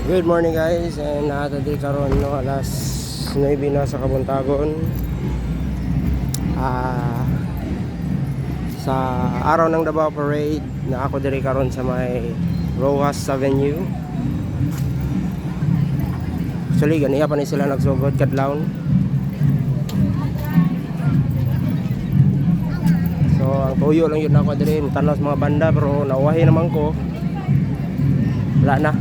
Good morning guys, and today karon no alas 9 na sa Kabuntagon. Sa araw ng Davao Parade na ako diri karon sa may Rojas Avenue. Actually ganiya pa ni sila nagsugod kadlawon. So ang tuyo lang yun ako diri, tanaw sa mga banda pero nauwahi naman ko. Wala na.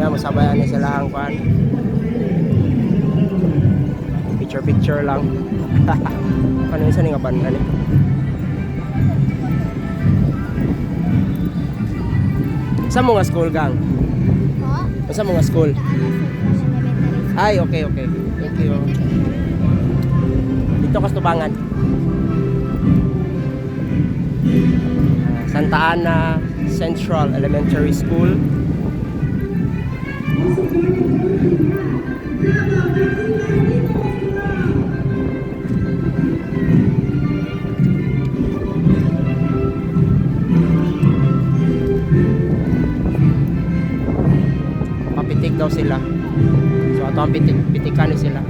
Masabayan ni sila ang pan. Picture lang. Ano yung nga banda ni? Sa mga school gang? Sa mga school? Ay, okay. Thank you. Dito ka Tubangan. Santa Ana Central Elementary School. Papitik daw sila. So ato ang pitikan ni sila.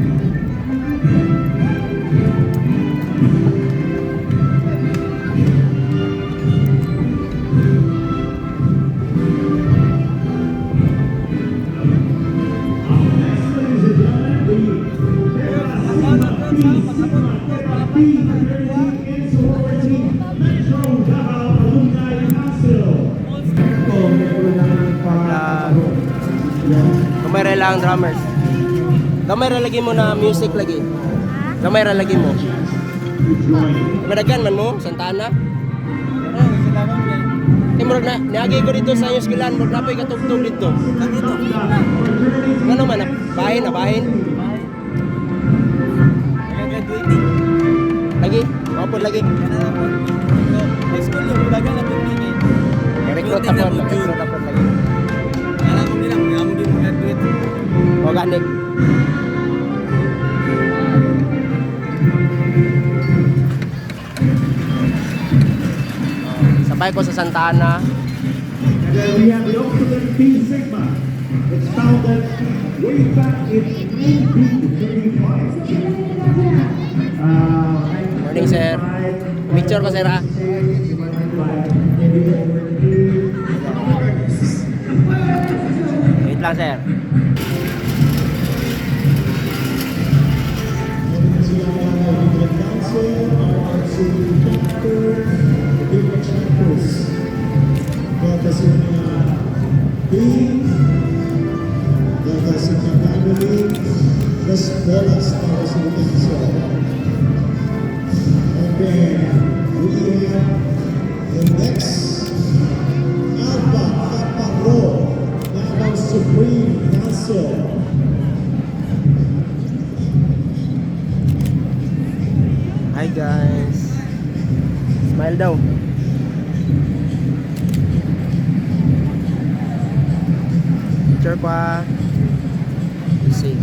Kamera lang drummers. Kamera lagi mo na music lagi. Kamera lagi mo. Madagan man mo Santa Ana. Timur na niagi ko dito sa inyong skilan, murag napoy katugtog dito. Dito. Ngano man bahin na bahin. Lagi, mapod lagi. High school yung dagan na pagpili. Recruit ako lagi. Alam mo nila, nga mo din graduate. O ganik. Sabay ko sa Santa Ana. And then we have the Octagon Phi Sigma. It's founded way back in 1935. Morning sir. Picture ko sir ah. Wait lang sir. And then we have the next Alpha Kappa Rho, Davao Supreme Council. Hi guys. Smile daw. Picture pa. Easy.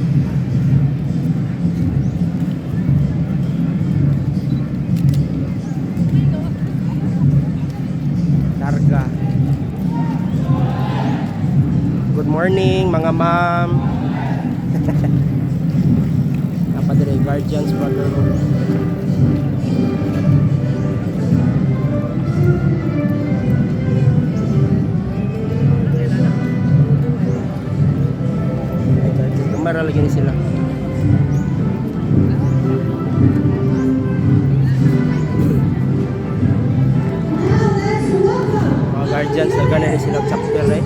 Larga. Good morning mga ma'am. Napadre guardians brotherhood. Kamera lagi ni sila. Mga guardians na gano'n ni sila chapter eh.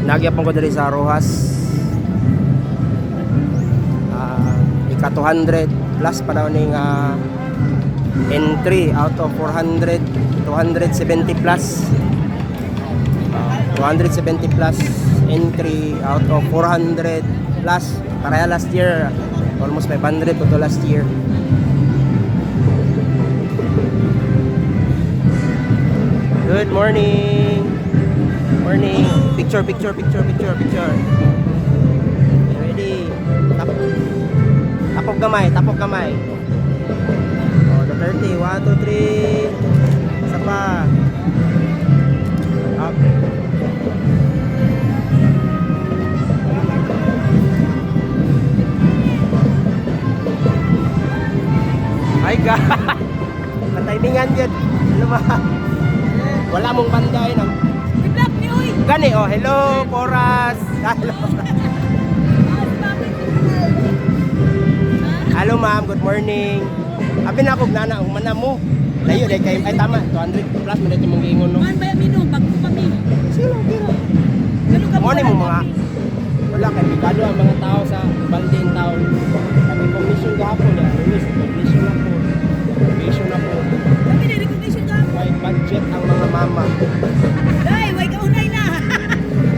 Nagyapon ko dali sa Rojas. Ika 200 plus pa daw ning entry out of 400, 270 plus. 270 plus entry out of 400 plus. Pareha last year Almost 500 to last year. Good morning. Morning. Picture. Ready. Tapok kamay. Oh, the 30. 1, 2, 3. Isa pa. Okay. Ay God. Matimingan yun. Ano ba? Wala mong banday no? Gani, oh, hello, Poras. Hello, ma'am, good morning. Abi na ako, nana, umana mo. Layo, dahil kayo, ay tama, 200 plus, manito mong giingon, no? Man ba mino bago kami. Sige lang, kira. Gano ka Mo mga, wala, kay Mikado ang mga tao sa Baldin town. Kami commission gahapon, ya. Commission ako. Kami na recognition ka. May budget ang mga mama. Dai, way ka unay na.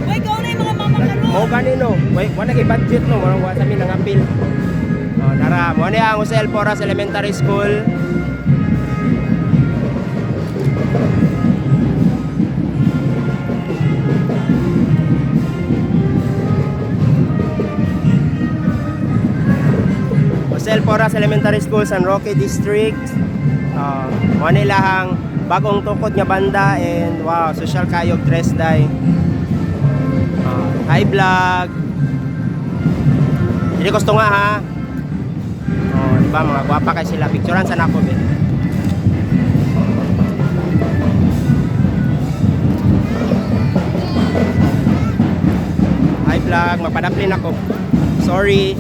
Way ka unay mga mama karon. Mo kanino, wala kay budget no, wala sa amin ang appeal. Oh, nara, mo ni ang Jose Poras Elementary School. Jose Poras Elementary School, San Roque District. Mo nila ang bagong tukod nga banda and wow, social kayog dress day. Hi vlog. Hindi gusto nga ha. Oh, di ba mga gwapa kay sila. Picturean sa nako be. Hi vlog, mapadaplin ako. Sorry.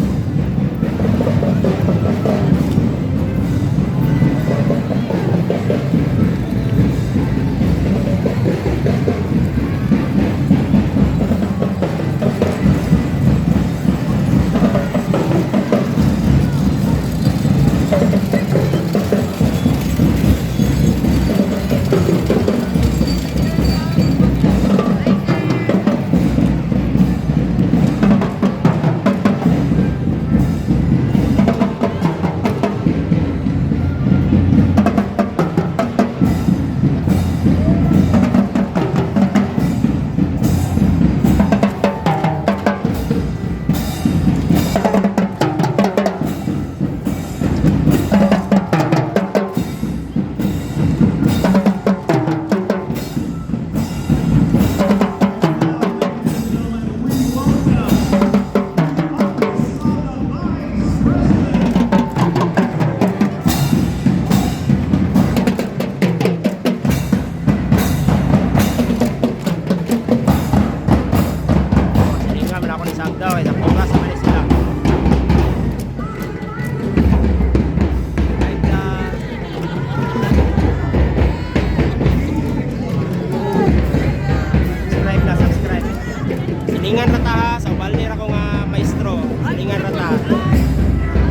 Silingan rata ha, sa balnir ako nga maestro. Silingan rata.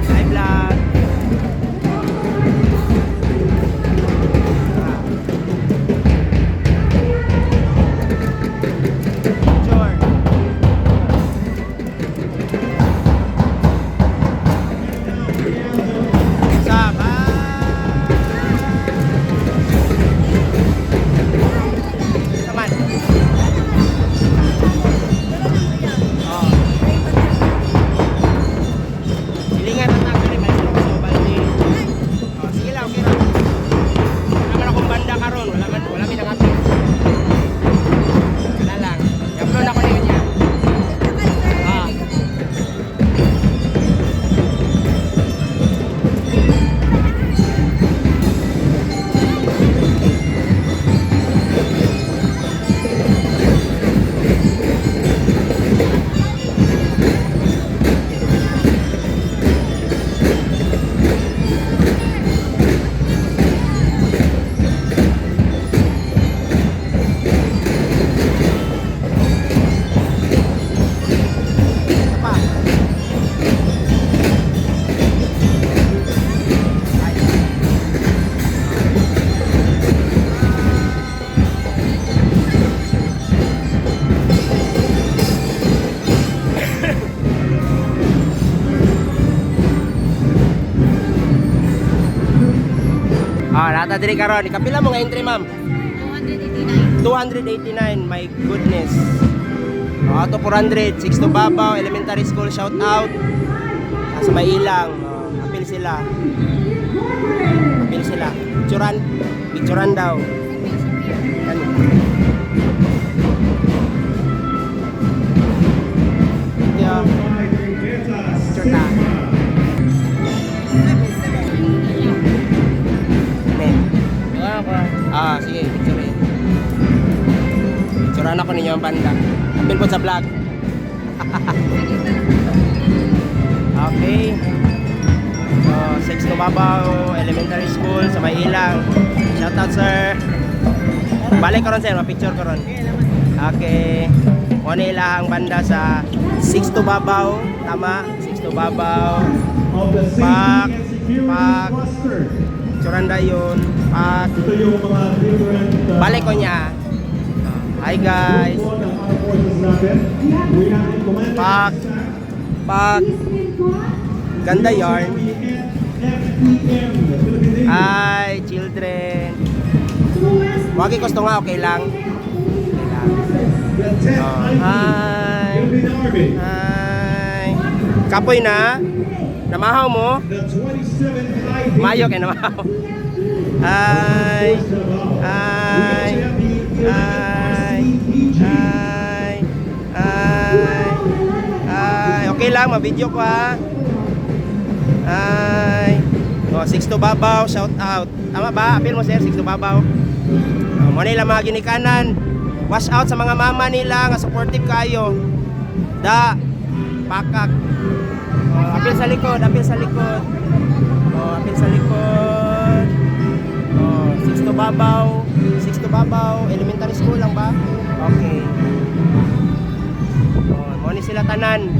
Hi vlog. Sure. Saba. Saman. Silingan na tayo rin, maestro ko sa Ubaldi. Sige lang, okay lang. Wala man akong banda karon, wala min ang atin. Wala lang. I-upload ako na yun niya. Pa. ta diri karon. Kapila mo nga entry, ma'am? 289. My goodness. Auto 400, 6 to Babaw, elementary school, shout out. Sa may ilang, apil sila. Apil sila. Picturan daw. Yan. Yeah. Picture ta. Sige, picture yun. Picturean ako ninyo ang banda. Apil po sa vlog. Okay. So, 6 to Babaw, elementary school, sa may ilang. Shout out, sir. Balik ko ron, sir. Ma-picture ko ron. Okay. Muna ilang banda sa 6 to Babaw. Tama. 6 to Babaw. Of the Pak. safety and security Pak. cluster. Picturean yun. Pak. Ito yung mga different Balik ko niya. Hi, guys. for the armed forces natin. We have the commanding Pak. Pak. Ganda yarn. FPM, the Philippine Navy. Hi, children. Wagi gusto nga, okay lang. Okay lang. The 10th Oh, IG, hi. Philippine Army. Hi. Kapoy na? Namahaw mo? The 27th IG. Mayo kay namahaw. Hi. Hi. Hi. Hi. Hi. Hi. Okay lang, ma-video ko ha. Hi. Oh, 6 to Babaw, shout out. Tama ba? Apil mo, sir, 6 to Babaw. Oh, mo nila mga ginikanan. Wash out sa mga mama nila nga supportive kayo. Da. Pakak. Oh, apil sa likod, apil sa likod. Oh, apil sa likod. Oh, 6 to Babaw. 6 to Babaw, elementary school lang ba? Okay. Oh, mo ni sila tanan.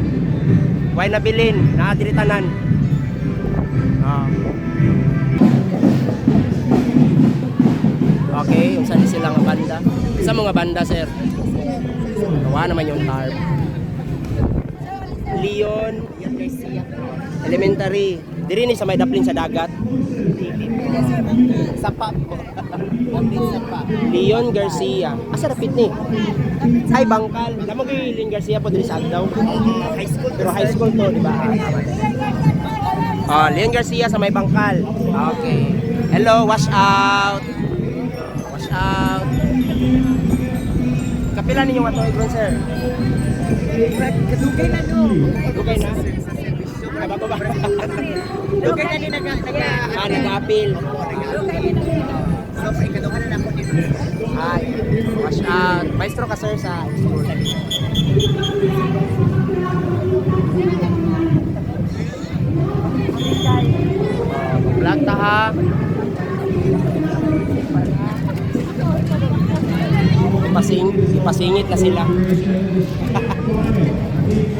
Way nabilin, naadiri tanan. Oh. Okay, unsa ni sila nga banda? Sa mga banda, sir. Nawa naman yung tarp. Leon Elementary. Diri ni sa may daplin sa dagat. Sapa po. Leon Garcia. Asa rapit ni? Ay, Bangkal. Lamo kay Leon Garcia po diri sa Agdaw. High school. Pero high school to, di ba? Leon Garcia sa may Bangkal. Okay. Hello, wash out. Wash out. Kapila ninyo nga to, sir? Kadugay na no. Okay na? Nabababa. Dugay na din Nag-apil. So, ikadugan na ako dito. Hi. Wash out. Maestro ka, sir, sa school. Vlog ta ha. Ipasingit na sila.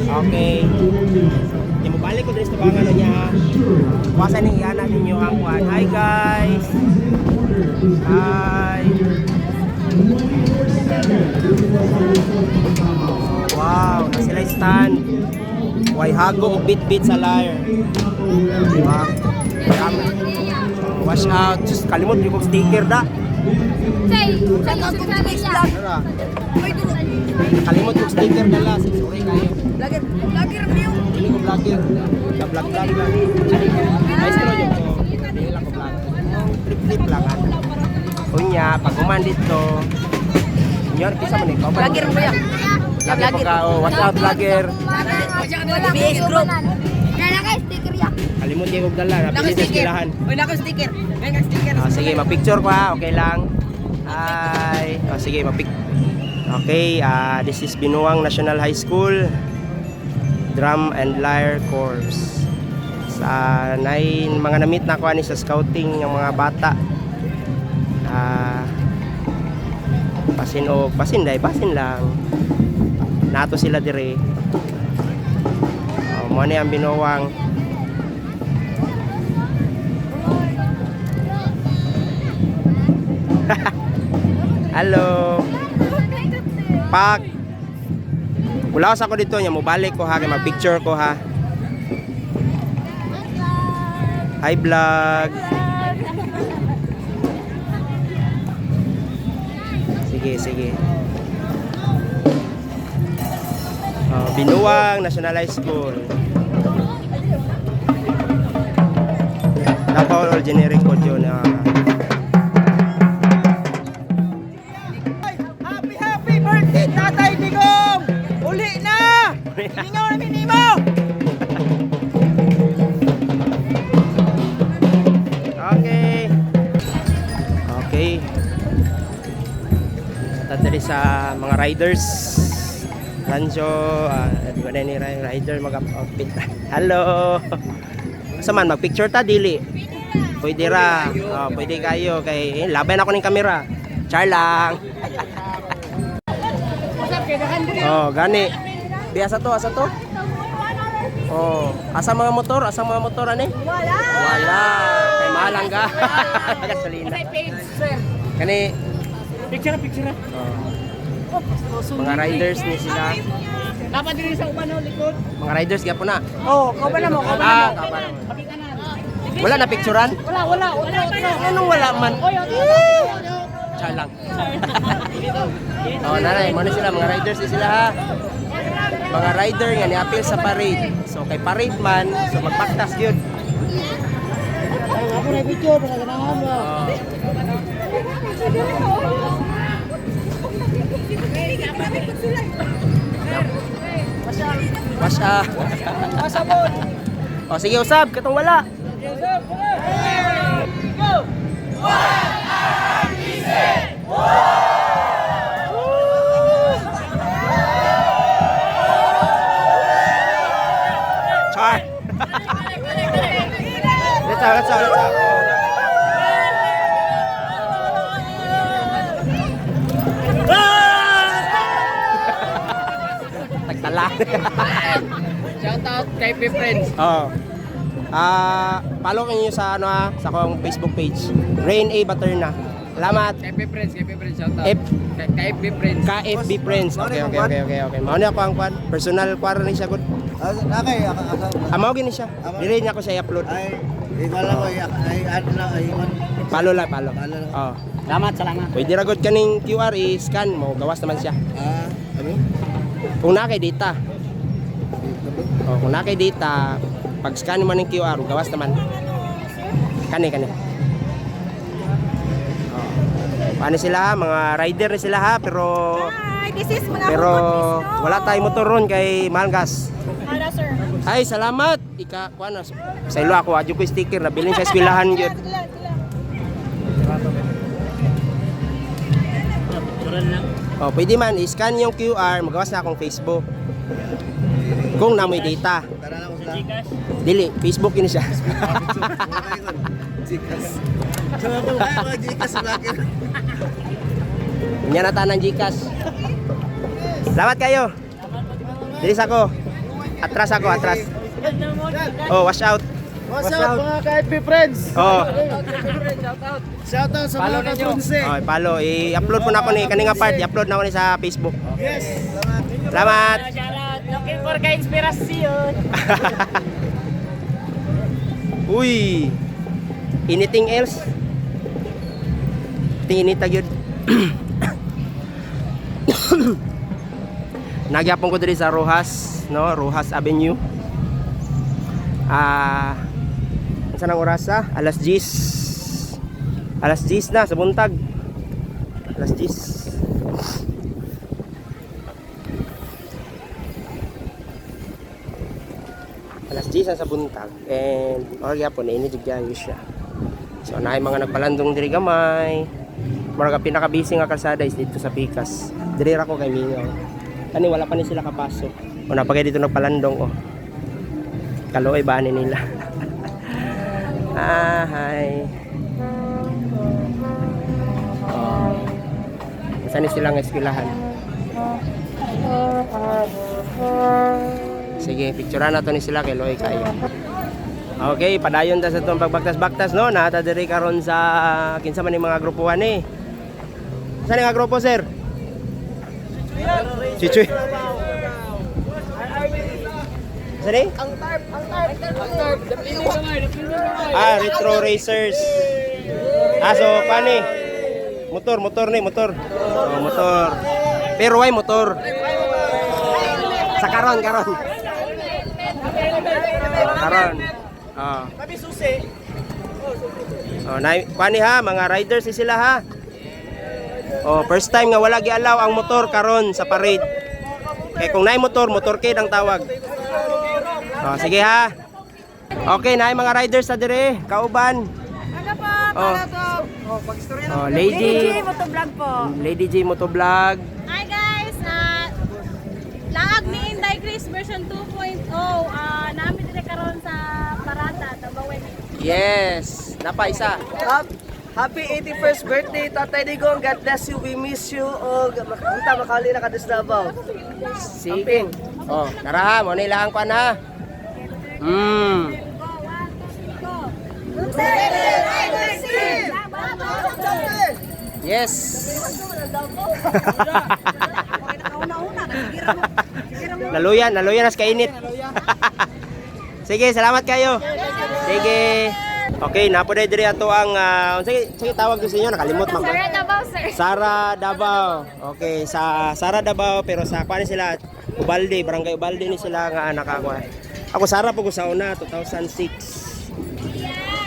Okay. Di mo balik ko dito bang ano niya ha. Wasan ni Iana ninyo ang kuan. Hi guys. Hi. Wow, na sila stand. Way hago og bit-bit sa lyre. Diba? Wash out. Just kalimot yung sticker da. Tara. Kalimot yung sticker dala. Sorry kayo. Lagir niyo. Hindi ko vlogger. Vlog lang. Maestro yun ko. Hindi lang ko vlog. Trip lang. Kunya, pag kuman dito. Nyor, kisa mo nito. Lagir mo yan. Lagir po ka. Oh, watch out, vlogger. BS group. Sticker ya. Kalimot kayo kong dala. Napili sa eskwelahan. Wala ko sticker. May sticker. Sige, mag-picture ko ha. Okay lang. Hi. Sige, Okay, this is Binuang National High School. Drum and Lyre Corps. Sa mga namit na ko ani sa scouting yung mga bata. Basin lang. Nato sila dire. Mo ni ang Binuang. Hello. Pak. Ulawas ako dito nya mo balik ko ha kay mag-picture ko ha. Hi vlog. Sige, sige. Binuang National High School. Davao all generic code yun. Happy birthday, Tatay Digong! Uli na! Mingaw na minimo! Okay. Okay. Tatali sa mga riders. Rancho, di ba na ni rider mag-outfit. Hello. Saman mag-picture ta dili. Pwede ra. Pwede kayo kay laban ako ning kamera. Char lang. Gani. Biasa to, asa to? Asa mga motor ani? Wala. Kay mahalang ga. Gasolina. Kani Picture. mga riders ni sila. Dapat din sa uban likod. Mga riders gyapon na. Kauban na mo. Wala na picturean? Wala. Anong wala man? Char lang. Nanay, mo na sila mga riders ni sila ha. Mga rider nga ni-appeal sa parade. So kay parade man, so magpaktas yun. Ako na video para ganahan mo. Wasabon. Sige usab, katong wala. Char. Let's go. Tagtala. Shout out kay Friends. Follow niyo sa sa akong Facebook page. Rain A Baterna. Salamat. Kay Friends, shout out. F Kay Friends. KFB Friends. Okay. Mao ni ako ang kwan. Personal kwan ni siya gud. Okay, Mao gini siya. Dili niya ko siya i-upload. wala ko, add lang, Follow lang. Salamat. Pwede ra gud kaning QR i-scan mo, gawas naman siya. ano? Kung na kay data. Kung na kay data, pag scan mo ng QR, gawas naman. Kani. Paano sila? Mga rider na sila ha, pero Hi, this is mga wala tayong motor ron kay Malgas. Hello, sir. Ay, salamat. Kuana sa ilo ako adyo ko sticker na bilin sa eskwelahan gyud. Pwede man i-scan yung QR, magawas na akong Facebook. Kung namoy data. Tara na ako sila. Dili, Facebook ini siya. Gcash. Sama po kayo mga Gcash vlogger. Nya nata ng Gcash. Salamat kayo. Dilis ako. Atras. Wash out. What's up mga ka-FB friends? Shout out sa mga katrunse. Follow. I-upload po na ako ni kaninga part. I-upload na ako ni sa Facebook. Yes. Salamat. Looking for ka-inspirasyon. Uy. Anything else? Tinita gyud. Nagyapon ko diri sa Rojas, no? Rojas Avenue. Saan ang oras ha? Alas 10 na sa buntag. Alas 10. Alas 10 sa buntag. And orya po na inigyayo siya. So naay mga nagpalandong diri gamay. Mga pinaka-busy nga kalsada is dito sa Picas. Diri ra ko kay Mingaw. Kani wala pa ni sila kapasok. O napagay dito nagpalandong Kaloy ba ni nila? Hi. Saan ni silang eskwelahan? Sige, picturean na to ni sila kay Loy kayo. Okay, padayon ta sa itong pagbaktas-baktas, no? Nata diri karon sa kinsa man ni mga grupuhan eh. Saan nga grupo, sir? Chichoy. Saan eh? Ang tarp. Napili kamay. Retro Racers. So, paano eh? Motor. Oh, motor. Pero why motor? Sa karon. Karon. Oh. Kami susi. Oh, kuani ha, mga riders sila ha. Oh, first time nga wala gialaw ang motor karon sa parade. Kay kung naay motorcade ang tawag. Oh, sige ha. Okay, naay mga riders sa dire, kauban. Ano po? Oh. Oh, Lady Motovlog po. Lady J Motovlog. Hi guys! Laag ni Inday Chris version 2.0. Namin din karon sa Parada, Tabawen. Yes, napa isa. Happy 81st birthday, Tatay Digong. God bless you, we miss you. O, kita makali na kadis Davao. Sige. Oh, tara ha, mo nilang kuan ha. Yes. Naluyan nas kainit. Sige, salamat kayo. Sige. Okay, napo na diri ato ang sige tawag ko sa inyo, nakalimot man ko. Sara Davao, sir. Sara Davao. Okay, sa Sara Davao pero sa kuan sila Ubalde, Barangay Ubalde ni sila nga nakakuha. Ako Sara po ko sa una 2006.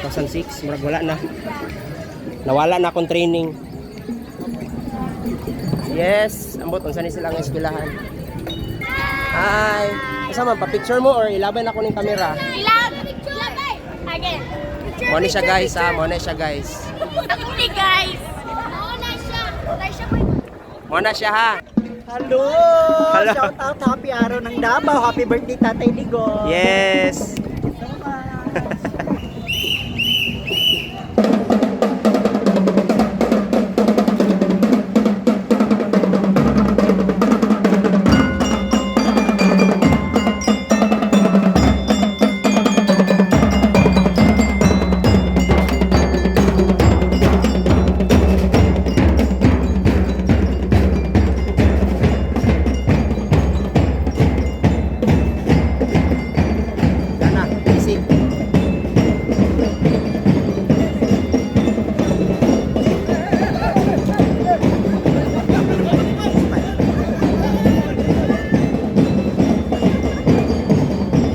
2006, murag wala na. Nawala na akong training. Yes, ambot unsa ni sila nga eskwelahan. Hi. Asa man pa picture mo or ilaban ako ning kamera? Ilag! Again. Mo ni siya guys ha, mo ni siya guys. Hindi guys! Mo na siya ha. Hello! Hello. Shout out, happy araw ng Davao. Happy birthday, Tatay Digong. Yes. Sana, easy.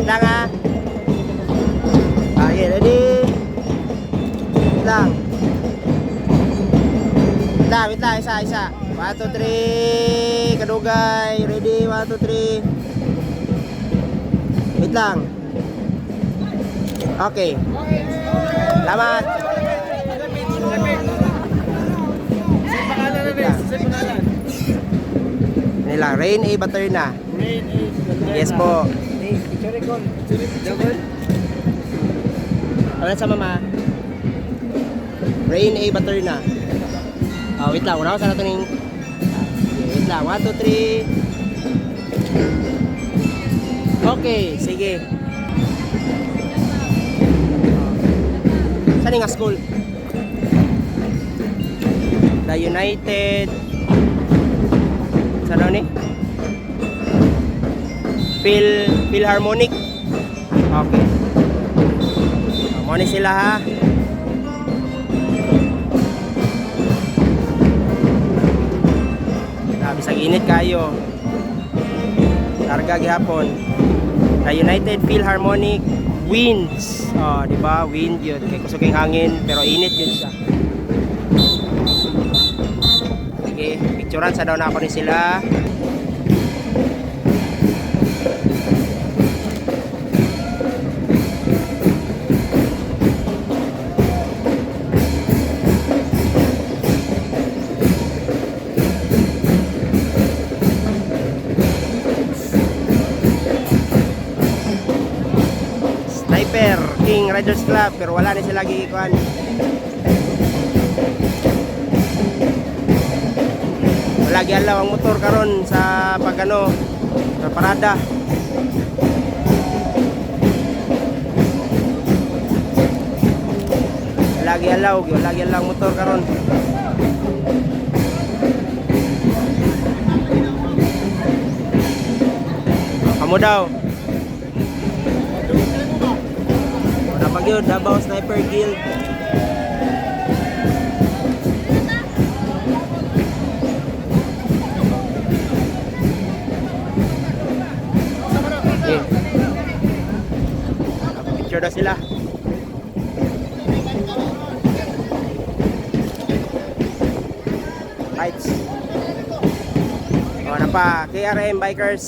Lang ha. Okay, ready? Lang. Wait lang, isa. 1, 2, 3. Kadugay. Ready? 1, 2, 3. Wait lang. Okay. Salamat. Nila, Rain A. Baterna. Yes po. Ano sa mama? Rain A. Baterna. Oh, wait lang. Una ko sa natin yung... Wait lang. 1, 2, 3. Okay, sige. Saan nga school? The United... Saan ni? Philharmonic. Okay. Mo ni sila ha. Bisag init kayo. Larga gihapon. The United Philharmonic Winds. Oh, di ba? Wind yun. Kay kusog yung hangin pero init yun siya. Sige, picturean sa daw na ako ni sila. Sniper King Riders Club pero wala ni sila gikuan. Wala gyalaw ang motor karon sa pagano sa parada. Wala gyalaw ang motor karon. Kamu daw. Napag-yun, Davao Sniper Guild. Picture daw sila. Lights. O, ano pa? KRM Bikers.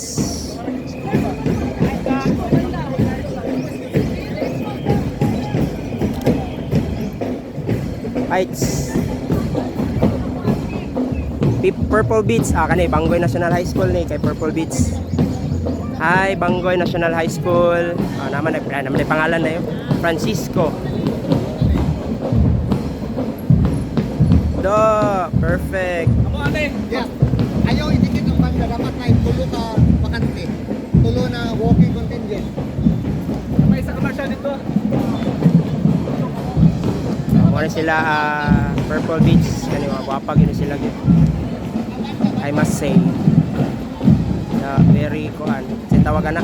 Lights. Purple Beach. Kanay Banggoy National High School ni kay Purple Beach. Hi, Banggoy National High School. Naman ay pangalan na yun. Francisco. Perfect. Yeah. Ayaw idikit ang banda. Dapat na tulo ka bakante. Tulo na walking contingent. May isa commercial dito. Muna sila Purple Beach. Kaniwa, wapag yun sila. I must say. Very kuan. Sa tawagan na.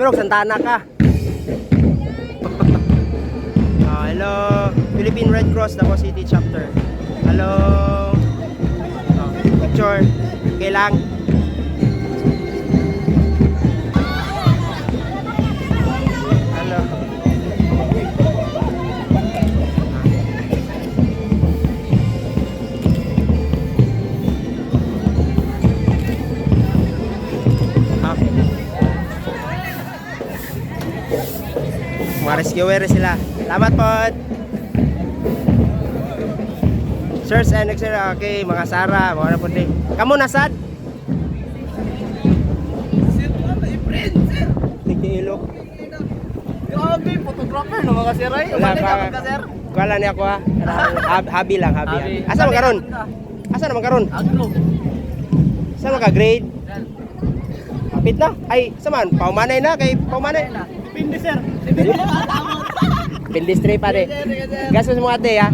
Pero Santana ka. Hello, Philippine Red Cross Davao City Chapter. Hello. Picture. Okay lang. Hello. Mga rescuer sila. Salamat po. Sirs and Exer. Okay, mga Sara. Mga na po din. Kamu nasad? Niki-ilok. Grabe, photographer no mga sir ay. Wala Umali pa. ka sir. Kala niya ako ha. Habi lang, habi. Asa naman karon? Asa naman karon? Agro. Saan naman ka grade? Kapit na? Ay, saman, paumanay na kay paumanay. Pindi sir. Pindistry pa de. Gastos mo ate ha.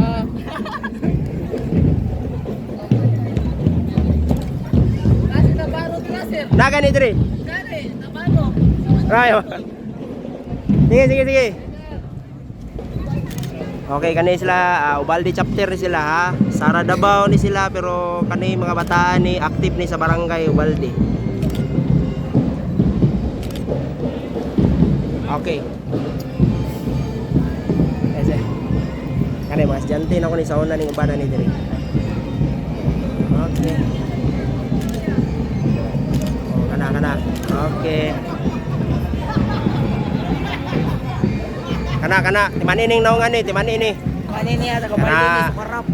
Kasi nabaro ka sir. Naga ni diri. Kani, nabaro. Rayo. Sige. Okay, kanay sila Ubalde chapter ni sila ha. Sara Davao ni sila pero kanay mga bataan ni active ni sa barangay Ubalde. Okay. Ese. Kanay mga estudyante na ko ni sa una ning uban ni diri. Okay. Kana. Okay. Kana. Timanining naungan ni, timanini. Kanini ada Kana. kapalit sa parap.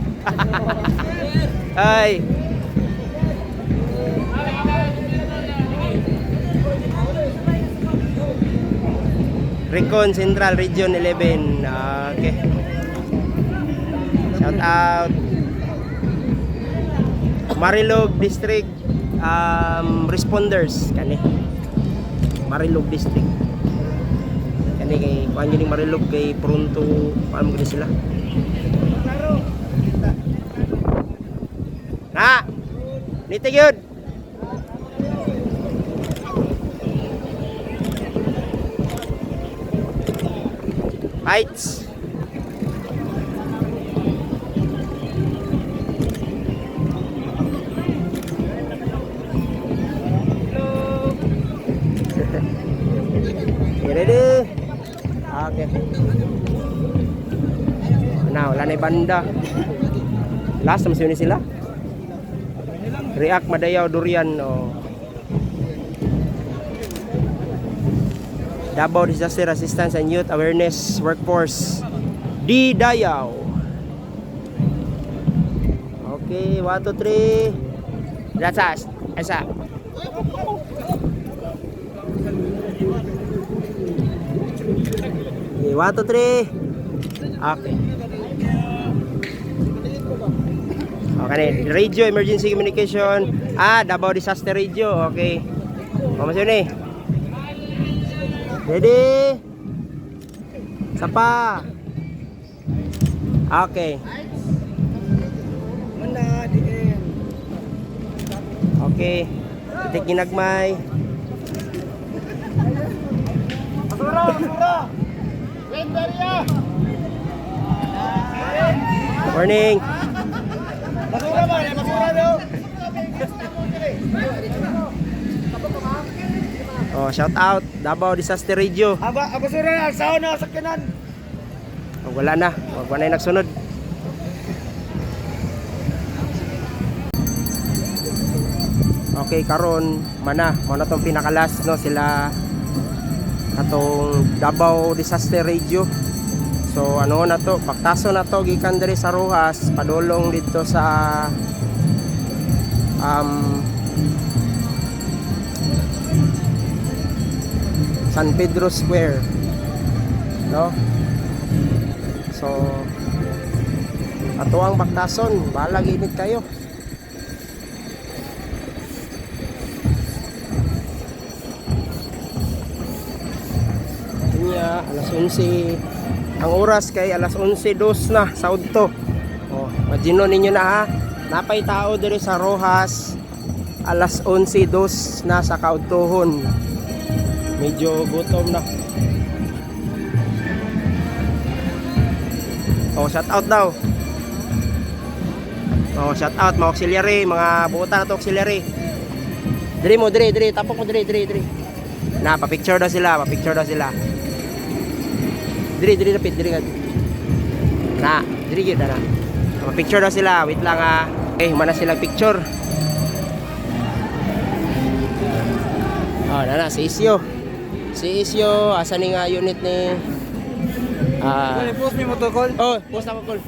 Ay. Recon Central Region 11. Okay. Shout out. Marilog District responders kani. Marilog District. Kani kay kuan gining Marilog kay pronto paano mo sila. Na. Nite gyud. Heights. Ready? Okay. Nah, wala na yung banda. Last naman sila. React Madayaw Durian. Oh. Davao Disaster Assistance and Youth Awareness Workforce. Di Dayaw. Okay, 1, 2, 3. That's us. Asa. Okay, 1, 2, 3. Okay. Okay, radio emergency communication. Davao Disaster Radio. Okay. Vamos yun eh. Ready? Sapa. Okay. Okay. Titik ginagmay. Morning. Oh, shout out Davao Disaster Radio. Abasura, saan na sakyanan? Oh, wala na. Wag na yung nagsunod. Okay, karon mana tong pinakalas no sila atong Davao Disaster Radio. So ano na to, paktaso na to gikan diri sa Rojas padulong dito sa San Pedro Square, no? So ato ang baktason, balag init kayo. Kanya alas 11 ang oras kay alas 11:02 na sa udto. Oh, imagine ninyo na ha, napay tao diri sa Rojas alas 11:02 na sa kaudtohon. Medyo gutom na. Oh, shout out daw. Oh, shout out mga auxiliary, mga buta na to auxiliary. Diri mo, diri, tapok mo diri. Na, pa-picture daw sila. Diri rapid, diri. Na, diri gyud na. Pa-picture daw sila. Wait lang ha. Okay, humana silang picture. Oh, na, si Isyo, asa ni nga unit ni Post mo to, call. oh, post ako call.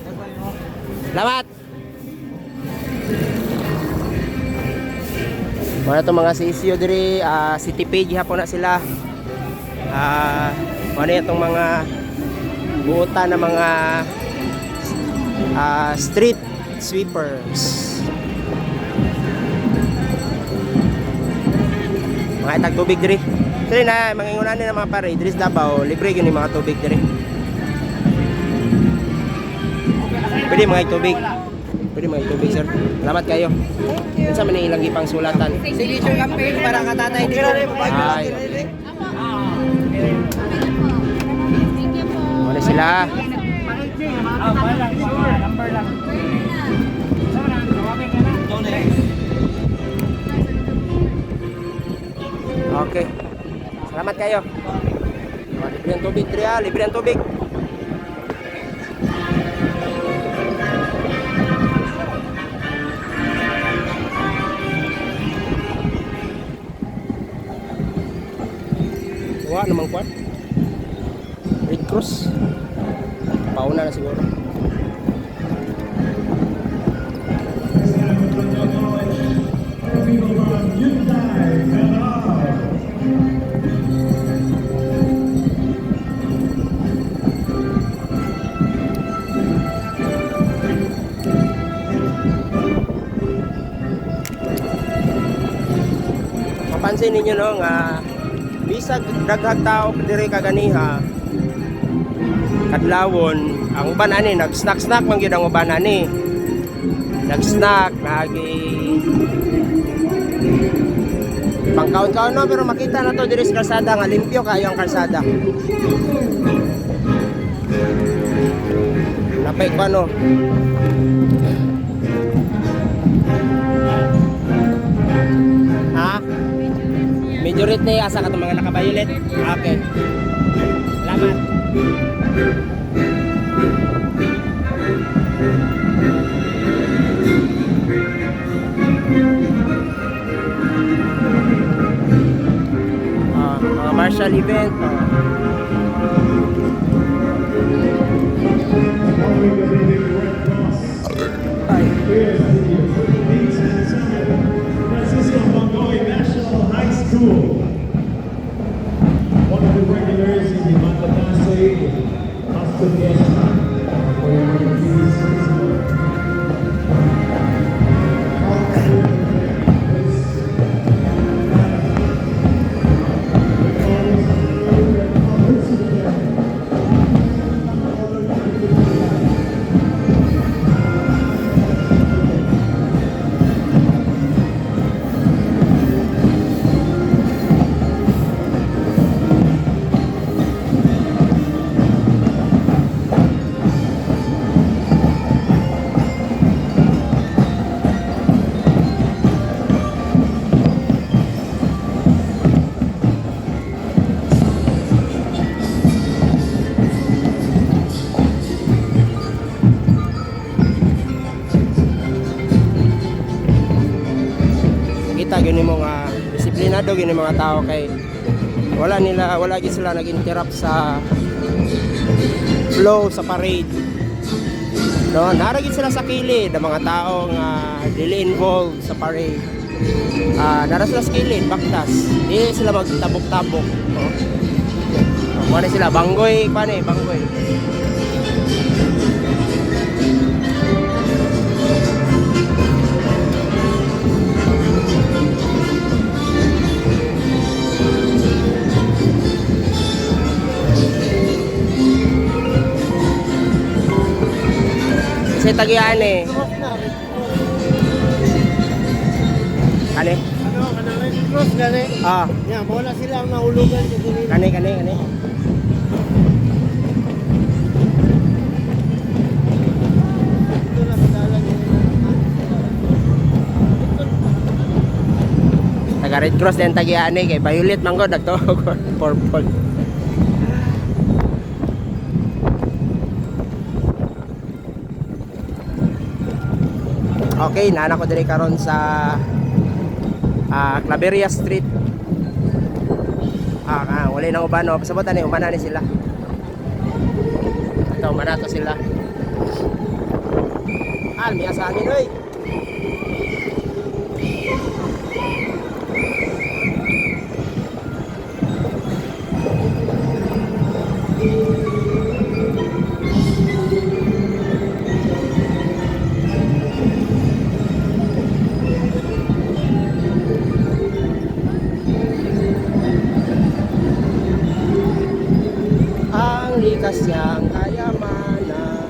Salamat. Mga to mga si Isyo diri, city page hapon na sila. Ano itong mga buota na mga street sweepers. Mga itag tubig diri. Diri na, mangingunan na mga pare, diri sa Davao, libre yun yung mga tubig diri. Pwede mga tubig. Sir. Salamat kayo. Sa man ilang ipang sulatan. Signature campaign para katatay dito. Ay. Thank you po. Ano sila? Okay. Salamat kayo. Libre ang tubig, libre ang tubig. Wala namang kwan. Red Cross. Pauna na siguro. Mapansin ninyo no nga bisag daghang tao diri kaganiha kadlawon ang uban ani nag-snack man gyud ang uban ani nag-snack lagi pangkaon-kaon no pero makita na to diri sa kalsada nga limpyo kayo ang kalsada napay ko ano ha majority asa ka itong mga naka-violet? Okay. Salamat. cultural event. Following the Philippine Red Cross. Here's the Philippines and San Francisco Bangoy National High School. One of the regulars in the Matanase Hostel Fiesta for your emergencies. Kita gini mga disiplinado gini mga tao kay wala gid sila nag-interrupt sa flow sa parade. No, naragid sila sa kilid ang mga tao nga dili involved sa parade. Nara sila sa kilid, baktas. Dili sila magtabok-tabok, no. Muna sila banggoy, banggoy. Kasi tagian eh. Kani? Cross gani. Ah, Yan, wala sila ang nahulugan sa dili. kani. Ito na kadalan yung Taga Red Cross din tagian eh. Kay violet man god nagto purple. Okay, nana ko diri karon sa Claveria Street. Wala nang ubano. Pasabutan ni umana ni sila. Ito, umana to sila. Miya sa amin, oy. Ang likas niyang kayamanan.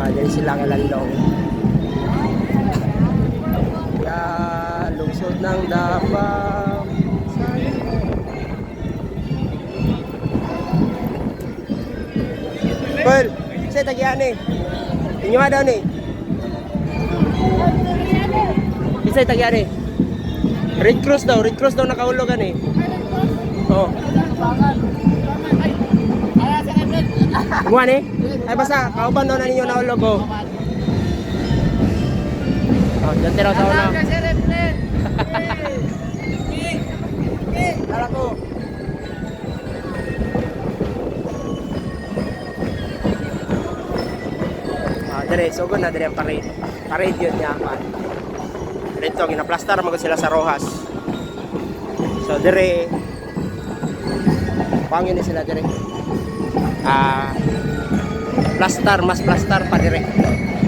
Dyan sila ng landong. Lungsod ng Davao. Paul, saya tagihan ni. Inyo daw ni. Isa tagihan ni. Red Cross daw nakaulogan ni. Oh. Buwan ni? Ay basta, kauban daw na ninyo naulog ko. Oh, dyan tiraw sa una. Tara ko. Dire, so na dire ang parade. Parade yun niya pa. Dito, ginaplastar mga sila sa Rojas. So dire, pangin ni sila dire. Plastar, mas plastar pa dire.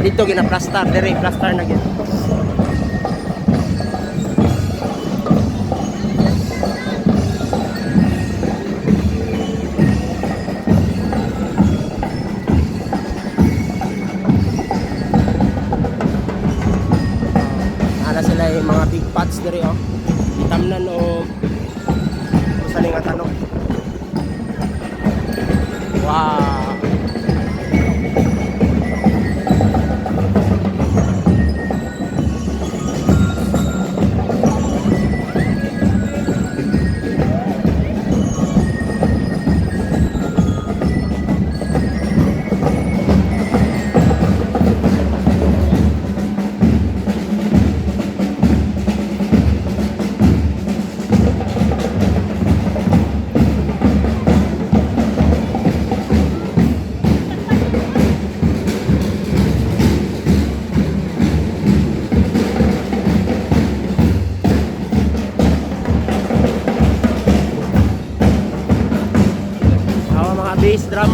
Dito ginaplastar, dire, plastar na gid. Sila yung mga big pots diri oh. Itamnan o sa nga tanong. Wow.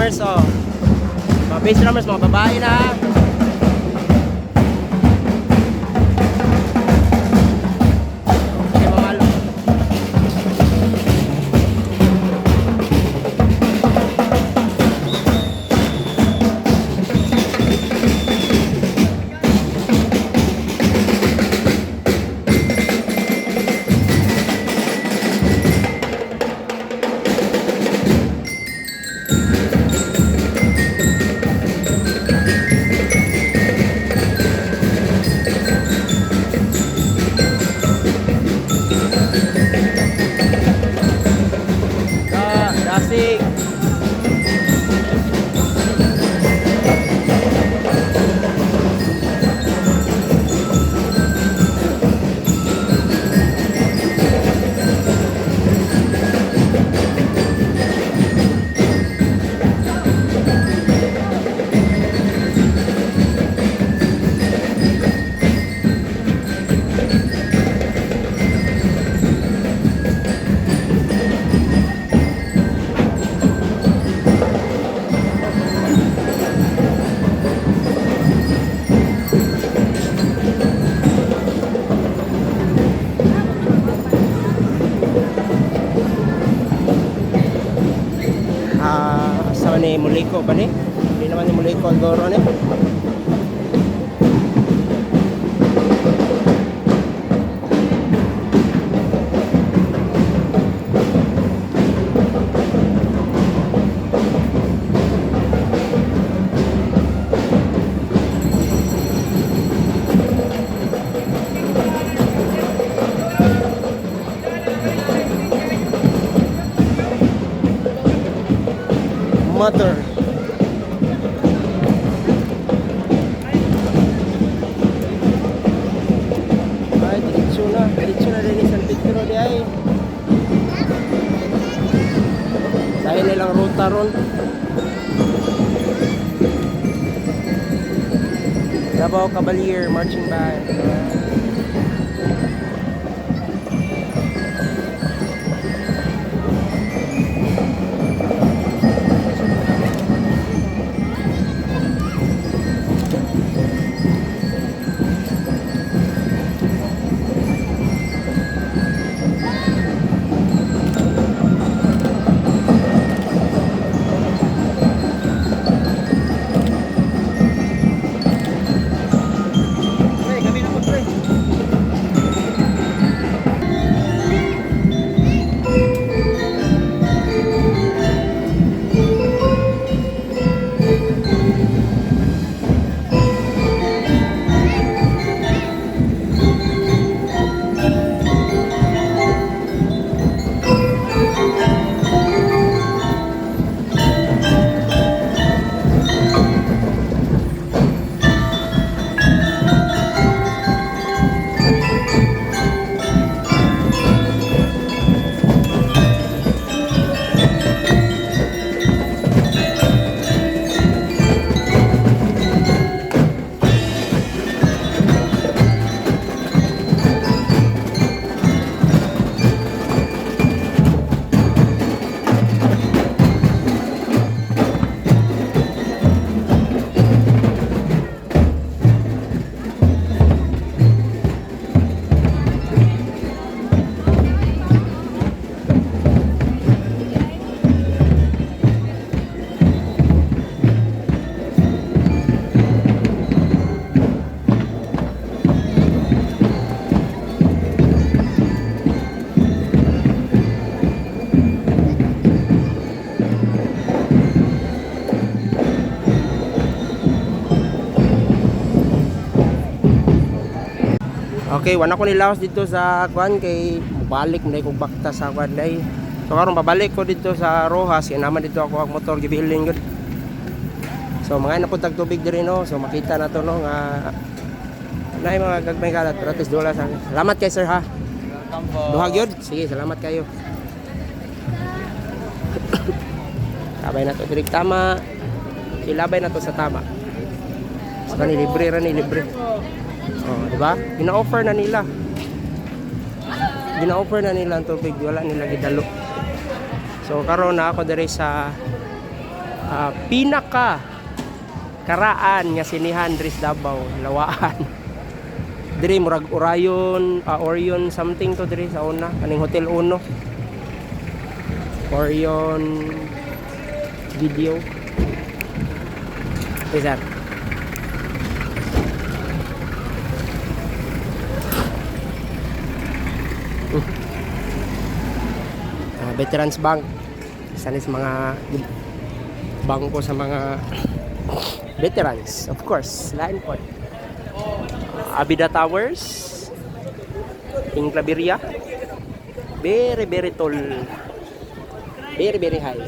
drummers, oh. Mga bass drummers, mga babae na ha. Okay, mamalo. Dasig. Asa ni Muliko ba ni? Hindi naman ni Muliko ang goro ni. Mother. Ay, diretso na rin San Pedro di ay. Dahil nilang ruta ron. Davao Cavalier Marching Band. Pre, kami na po, pre. Okay, wala ko nilawas dito sa kwan kay balik na ko bakta sa kwan day. So karon babalik ko dito sa Rojas, kay naman dito ako ang motor gibilin gud. So mga naputag tubig diri no. So makita na to no nga nay mga gagmay kalat pero at least dola sa. Salamat kay sir ha. Welcome po. Duha gyud. Sige, salamat kayo. Sabay na to diri tama. Ilabay na to sa tama. Sa ni libre ra ni libre. Oh, di ba? Gina-offer na nila. Gina-offer na nila ang tubig, wala nila gidalo. So karon na ako diri sa pinaka karaan nga sinihan diri sa Davao, Lawaan. Diri murag Orion something to diri sa una, kaning Hotel Uno. Orion Video. Okay, sir. Veterans Bank. Isa ni sa mga bangko sa mga veterans, of course. Lain po. Abida Towers. King Claveria. Very, very tall. Very, very high.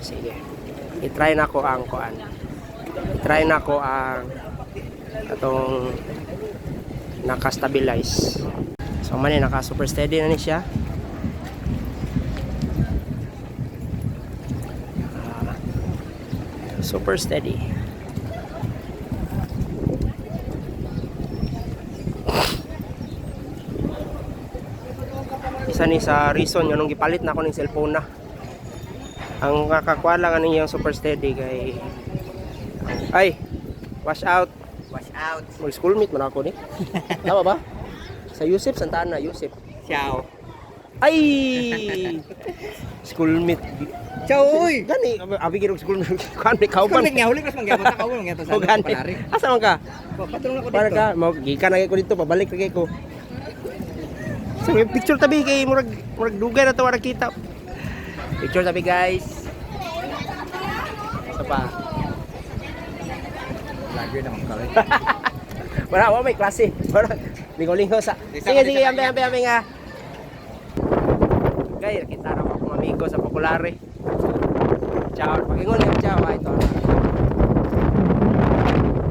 Sige. I-try na ko ang kuan. I-try na ko ang atong naka-stabilize. So man naka super steady na ni siya. Super steady. Isa ni sa reason nung gipalit na ako ng cellphone na. Ang kakakuha lang ano yung super steady kay ay wash out. Wash out. Mag schoolmate man ako ni. Tama ba? Sa Yusef Santana, Yusef. Ciao. Ay! Schoolmate. Ciao, uy! Gani, abi girog schoolmate. Kan ni kauban. Kulit nga, huli ko sa mga tao nga to sa O gani. palari. Asa man ka? Patulong ako Para dito. ka, mo gikan na ko dito, pabalik na ko. So, may picture tabi kay murag dugay na to wala kita. Picture tabi guys. Sa pa. Vlogger naman kami. Wala may klase. Wala lingo-lingo sa. Sige, ambe nga. Gay, kita ra ako amigo sa Popular. Ciao, pagingon ni ciao ay to.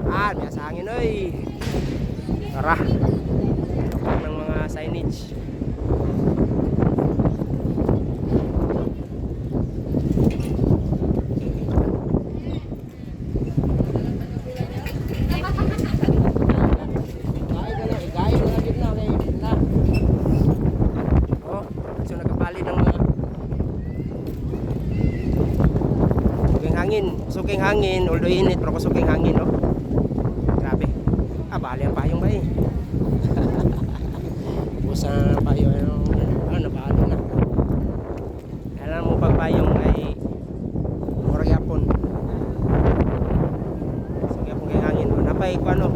May sa hangin oy. Tara. Kapag ng mga signage. Suking hangin, although init pero suking hangin, no? Grabe. Bali ang payong ba eh. Busa na payong, nabali na. Alam mo pag payong ay murag yapon. Sige yapon kay hangin, no? Napay ko ano?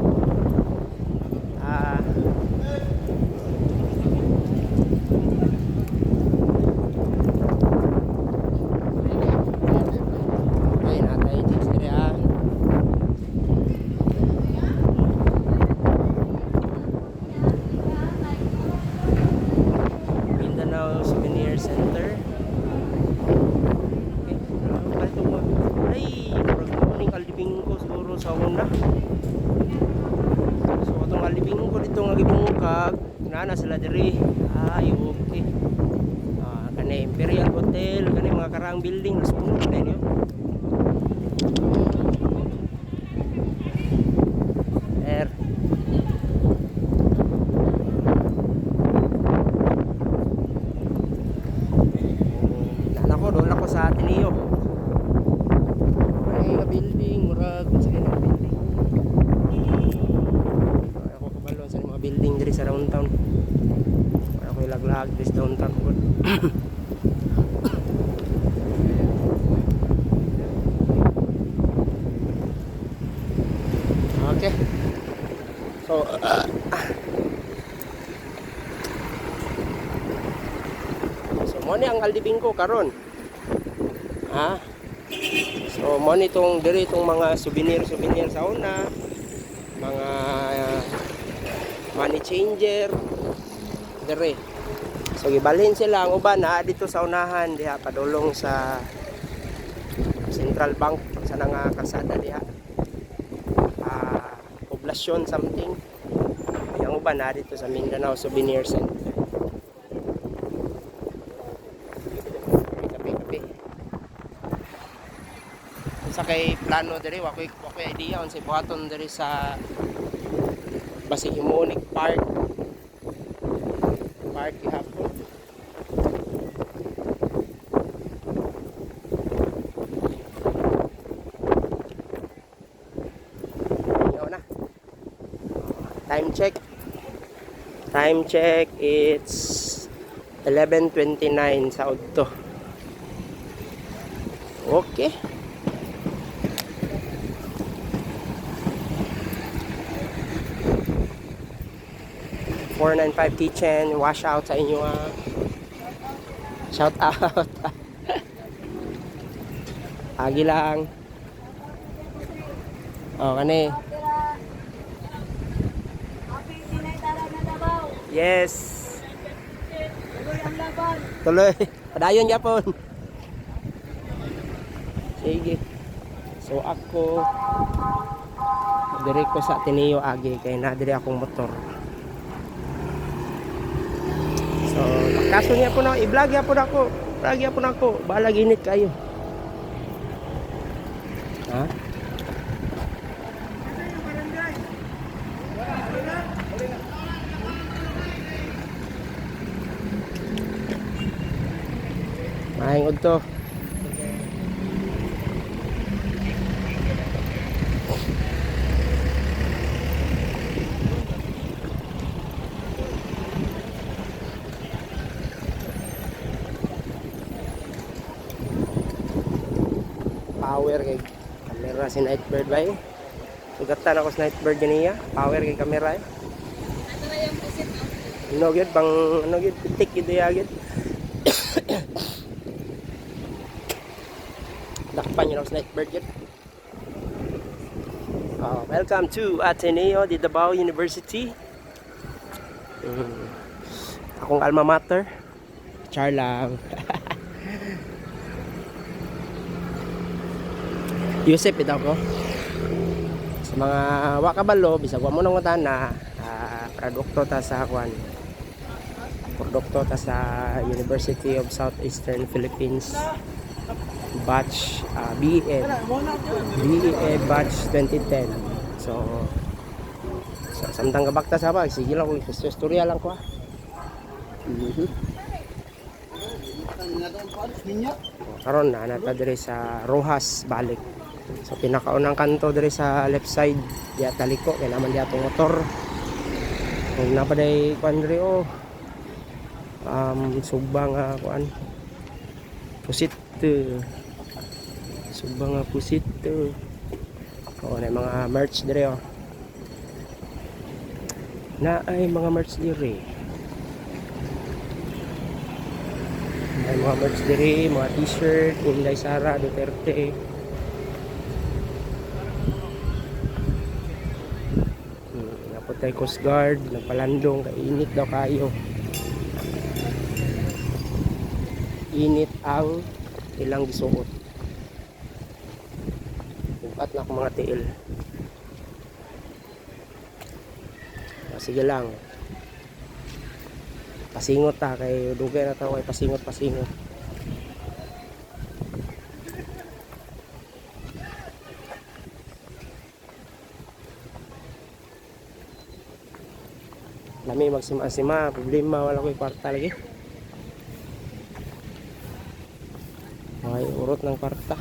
Souvenir Center. Okay. Ito mo. Ay, murag alibing ko siguro sa una. So itong alibing ko dito nga gibungkag, nana sila diri. Ay, okay. Kanay Imperial Hotel, kanay mga karaang building nas puno na niyo. Doon ako sa Ateneo. Ay, nga building, murag sa mga building. Ako kabalo sa mga building diri sa downtown. Ako ilaglag diri sa downtown. Okay. So, mo ni ang aldibing ko karon. So mo nitong diri itong mga souvenir sa una, mga money changer diri. So gibalhin sila ang uban na dito sa unahan diha padulong sa Central Bank sa nga kalsada diha. Poblasyon something. Ang uban na dito sa Mindanao Souvenir Center. Sa kay plano diri wa koy idea on sa buhaton diri sa Basig Himunik Park gihapon. Time check. Time check, it's 11:29 sa udto. Okay. .495 Kitchen, wash out sa inyo ah. Shout out. Agi lang. Oh, kani. Yes. Tuloy. Padayon yapon. Sige. So ako diri ko sa Ateneo agi kay na diri akong motor. So, kaso niya po na, i-vlog ya po na ako. Vlog ya po na ako. Balag init kayo. Ha? Maing udto. Power kay kamera si Nightbird ba eh. Sugatan ako sa Nightbird niya. Power kay kamera eh. Ano gid bang ano gid pitik gid ya gid. Dakpan niyo sa Nightbird gid. Welcome to Ateneo de Davao University. Akong alma mater. Char lang. Yusef ito ko. Sa mga wakabalo, bisag wa mo nang utana, produkto ta sa kwan. Produkto ta sa University of Southeastern Philippines. Batch BE batch 2010. So samtang kabakta sa ba, sige lang ko istorya lang ko. Karon na nata diri sa Rojas balik. So pinakaunang kanto diri sa left side diya taliko kay naman diya tong motor. Kung napaday kuan diri subang kuan pusit. Subang pusit. Na mga merch diri na ay mga merch diri. May mga merch diri, mga t-shirt, Inday Sara Duterte. Naputay Coast Guard, nagpalandong, kainit daw kayo. Init ang ilang gisuot. Bukat na akong mga tiil. Sige lang. Pasingot ta kay dugay na tayo kay pasingot. Lami magsima-sima, problema wala ko'y kwarta lagi. Ay, urot ng kwarta.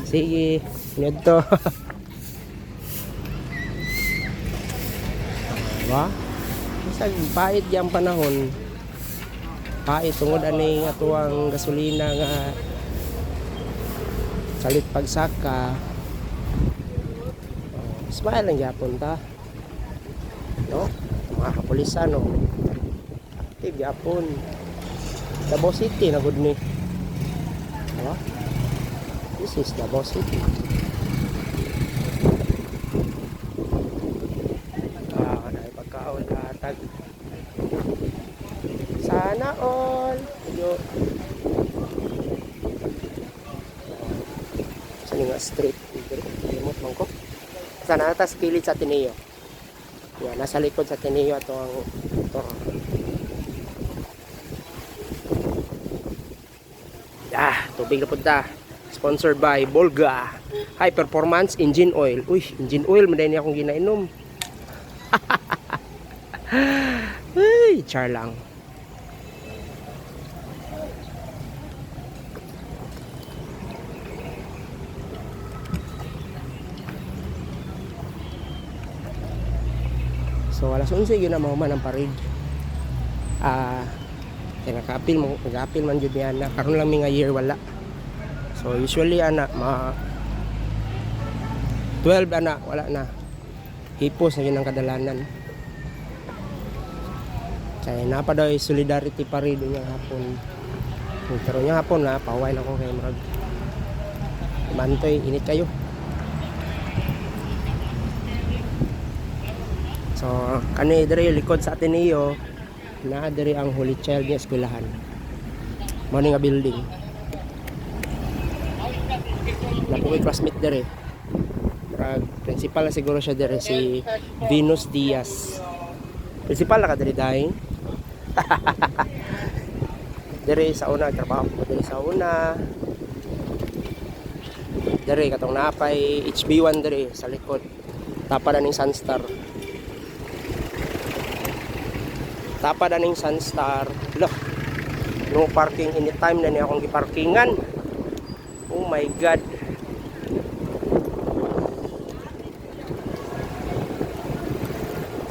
Sige, niyod to. Diba? Isang pait yung panahon. Pait, tungod ani atuang gasolina nga salit pagsaka. Smile lang yapon ta. No? Mga kapulisan, no? Active yapon. Davao City na good ni. Diba? This is Davao City. Dahil pagkaon katag. Sana all. Yo. Saan nga street? Remote man ko. Sana natas kilid sa Ateneo. Yan, nasa likod sa Ateneo ito ang motor. Tubig na punta. Sponsored by Bolga High Performance Engine Oil. Uy, engine oil man din akong ginainom. Uy, char lang. So alas 11 yun na mahuman ang parade. Kaya nag-apil man jud niya na karon lang mi nga year wala. So usually ana 12 ana wala na. Hipos na yun ang kadalanan. Kaya napa daw yung solidarity parade niya hapon. Pero niya hapon na paway na ko kay marag. Mantoy init kayo. So kani diri likod sa Ateneo na diri ang Holy Child nga eskwelahan. Mao ni nga building. Napoy classmate diri. Principal na siguro siya dere si Venus Diaz. Principal na ka dere dahi. Dere sa una trabaho ko dere sa una. Dere katong napay HB1 dere sa likod. Tapa na ning Sunstar. Tapa na ning Sunstar. Look. No parking anytime na niya akong giparkingan. Oh my god.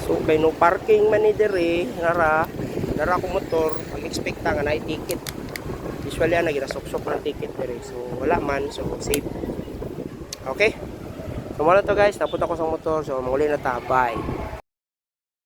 So kay no parking man ni dere ngara ko motor mag-expect nga na ticket. Usually ana ginasok-sok ng ticket dere. So wala man so safe. Okay? So muna to guys, naput ako sa motor so muli na ta. Bye.